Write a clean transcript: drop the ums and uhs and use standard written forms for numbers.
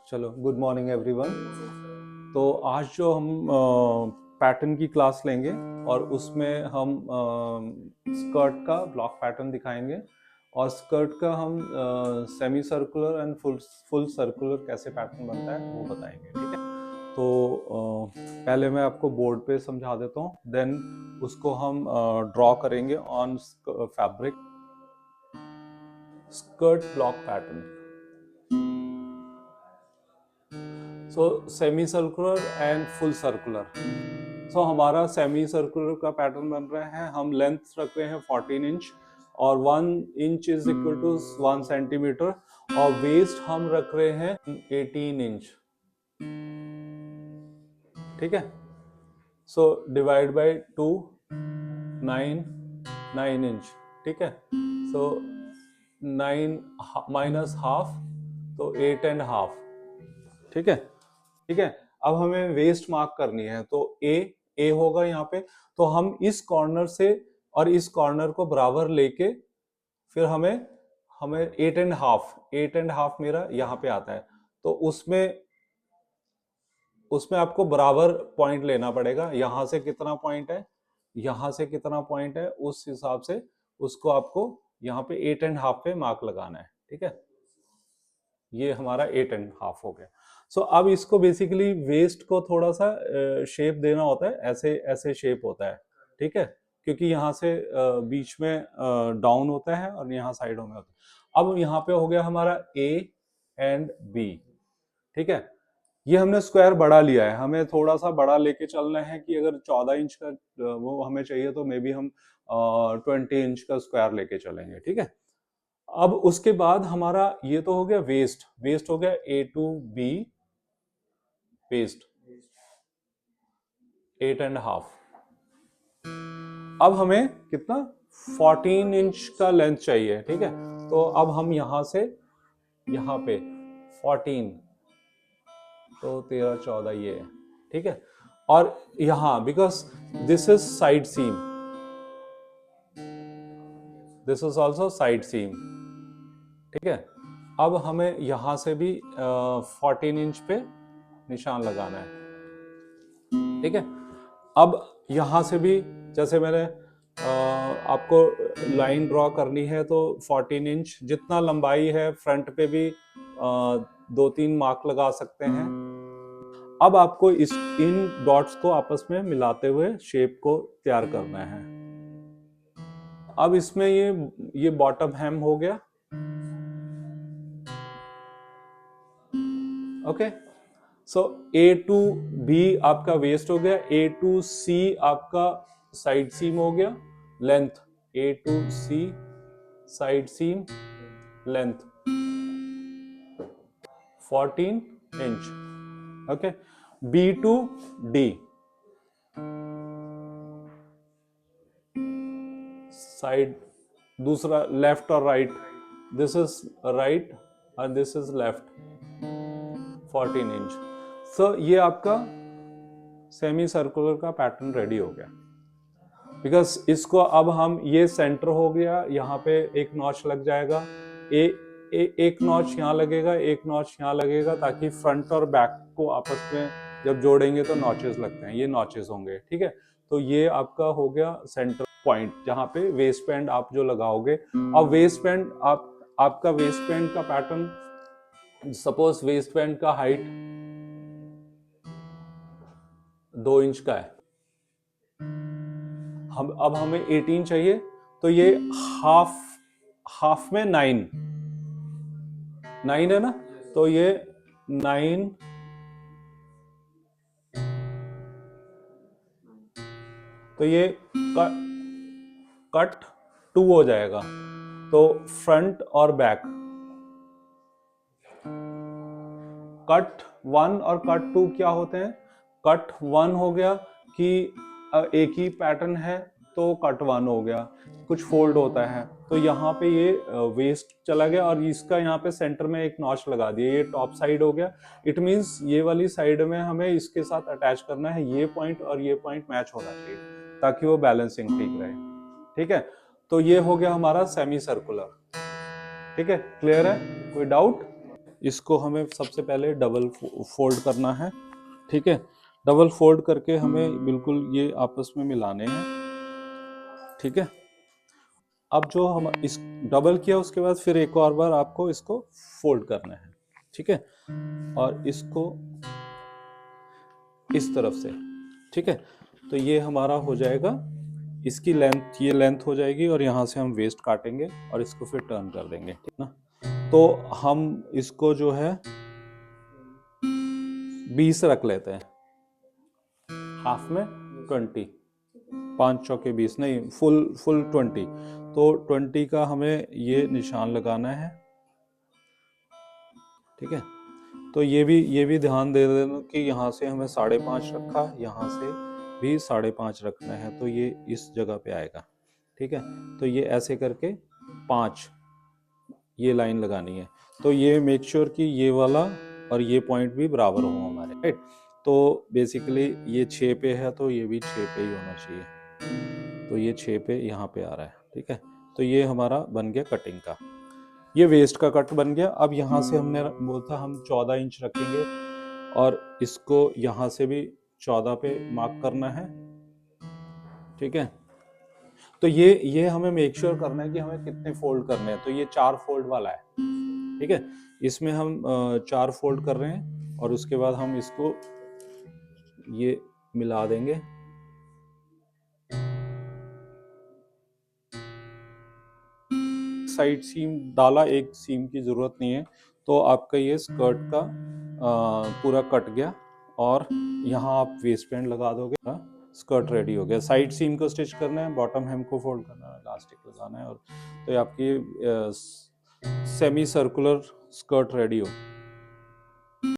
चलो, good morning everyone. तो आज जो हम पैटर्न की क्लास लेंगे और उसमें हम स्कर्ट का ब्लॉक पैटर्न दिखाएंगे और स्कर्ट का हम semi circular and full circular कैसे पैटर्न बनता है वो बताएंगे। ठीक है, तो पहले मैं आपको बोर्ड पे समझा देता हूँ, देन उसको हम ड्रॉ करेंगे on fabric. Skirt block pattern, so semi circular and full circular. So हमारा सेमी सर्कुलर का पैटर्न बन रहा है। हम लेंथ रख रहे हैं 14 इंच और 1 inch is equal to 1 centimetre और वेस्ट हम रख रहे हैं 18 इंच। ठीक है, सो डिवाइड बाय 2, 9 इंच। ठीक है, सो 9 माइनस हाफ तो 8.5। ठीक है, ठीक है। अब हमें वेस्ट मार्क करनी है तो ए होगा यहाँ पे। तो हम इस कॉर्नर से और इस कॉर्नर को बराबर लेके फिर हमें हमें 8.5 मेरा यहाँ पे आता है। तो उसमें आपको बराबर पॉइंट लेना पड़ेगा। यहां से कितना पॉइंट है, यहां से कितना पॉइंट है, उस हिसाब से उसको आपको यहाँ पे 8.5 पे मार्क लगाना है। ठीक है, ये हमारा 8.5 हो गया। सो अब इसको बेसिकली वेस्ट को थोड़ा सा शेप देना होता है, ऐसे ऐसे शेप होता है। ठीक है, क्योंकि यहाँ से बीच में डाउन होता है और यहाँ साइडों में होता है। अब यहाँ पे हो गया हमारा ए एंड बी। ठीक है, ये हमने स्क्वायर बड़ा लिया है, हमें थोड़ा सा बड़ा लेके चलना है कि अगर 14 इंच का वो हमें चाहिए तो मे बी हम 20 इंच का स्क्वायर लेके चलेंगे। ठीक है, अब उसके बाद हमारा ये तो हो गया वेस्ट हो गया ए टू बी वेस्ट 8.5। अब हमें कितना 14 इंच का लेंथ चाहिए। ठीक है, तो अब हम यहां से यहां पे 14 तो 13 14 ये है। ठीक है, और यहां because this is side seam, this is also side seam. ठीक है, अब हमें यहां से भी 14 इंच पे निशान लगाना है। ठीक है, अब यहां से भी जैसे मैंने आपको लाइन ड्रॉ करनी है तो 14 इंच जितना लंबाई है फ्रंट पे भी 2-3 मार्क लगा सकते हैं। अब आपको इन डॉट्स को आपस में मिलाते हुए शेप को तैयार करना है। अब इसमें ये बॉटम हेम हो गया। Okay, so A to B आपका वेस्ट हो गया, ए टू सी आपका साइड सीम हो गया। Length A to C side seam length 14 inch. Okay, B to D side, दूसरा लेफ्ट और राइट, दिस इज राइट और this is left 14 inch. So ये आपका सेमी सर्कुलर का पैटर्न रेडी हो गया। बिकॉज इसको अब हम ये सेंटर हो गया, यहाँ पे एक नॉच लग जाएगा, एक नॉच यहाँ लगेगा, एक नॉच यहाँ लगेगा, ताकि फ्रंट और बैक को आपस में जब जोड़ेंगे तो नॉचेस लगते हैं, ये नॉचेस होंगे। ठीक है, तो ये आपका हो गया सेंटर पॉइंट जहाँ पे वेस्ट बैंड आप जो लगाओगे। अब वेस्ट बैंड आपका वेस्ट बैंड का पैटर्न, सपोज वेस्ट बैंड का हाइट 2 इंच का है, अब हमें 18 चाहिए, तो ये हाफ में 9 है ना, तो ये 9 तो ये कट 2 हो जाएगा। तो फ्रंट और बैक कट 1 और कट 2 क्या होते हैं? कट 1 हो गया कि एक ही पैटर्न है तो कट 1 हो गया, कुछ फोल्ड होता है तो यहाँ पे ये वेस्ट चला गया और इसका यहाँ पे सेंटर में एक नॉच लगा दिया, ये टॉप साइड हो गया। इट मींस ये वाली साइड में हमें इसके साथ अटैच करना है, ये पॉइंट और ये पॉइंट मैच होना चाहिए ताकि वो बैलेंसिंग ठीक रहे। ठीक है, तो ये हो गया हमारा सेमी सर्कुलर। ठीक है, क्लियर है, कोई डाउट? इसको हमें सबसे पहले डबल फोल्ड करना है, ठीक है। डबल फोल्ड करके हमें बिल्कुल ये आपस में मिलाने हैं, ठीक है। अब जो हम इस डबल किया उसके बाद फिर एक और बार आपको इसको फोल्ड करना है, ठीक है, और इसको इस तरफ से, ठीक है। तो ये हमारा हो जाएगा, इसकी लेंथ, ये लेंथ हो जाएगी और यहाँ से हम वेस्ट काटेंगे और इसको फिर टर्न कर देंगे, ठीक ना। तो हम इसको जो है 20 रख लेते हैं, हाफ में 20, 5 चौके 20 नहीं, फुल 20। तो 20 का हमें ये निशान लगाना है, ठीक है। तो ये भी ध्यान दे देना कि यहाँ से हमें 5.5 रखा, यहाँ से भी 5.5 रखना है, तो ये इस जगह पे आएगा, ठीक है। तो ये ऐसे करके 5 ये लाइन लगानी है। तो ये मेक श्योर कि ये वाला और ये पॉइंट भी बराबर हो हमारे, राइट। तो बेसिकली ये 6 पे है तो ये भी 6 पे ही होना चाहिए, तो ये 6 पे यहाँ पे आ रहा है, ठीक है। तो ये हमारा बन गया कटिंग का, ये वेस्ट का कट बन गया। अब यहाँ से हमने बोला हम 14 इंच रखेंगे और इसको यहाँ से भी 14 पे मार्क करना है, ठीक है। तो ये हमें मेक श्योर करना है कि हमें कितने फोल्ड करने हैं। तो ये 4 फोल्ड वाला है, ठीक है। इसमें हम 4 फोल्ड कर रहे हैं और उसके बाद हम इसको ये मिला देंगे, साइड सीम डाला, एक सीम की जरूरत नहीं है। तो आपका ये स्कर्ट का पूरा कट गया और यहाँ आप वेस्ट बैंड लगा दोगे, स्कर्ट रेडी हो गया। साइड सीम को स्टिच करना है, बॉटम हेम को फोल्ड करना है, इलास्टिक लगाना है, और तो ये आपकी सेमी सर्कुलर स्कर्ट रेडी हो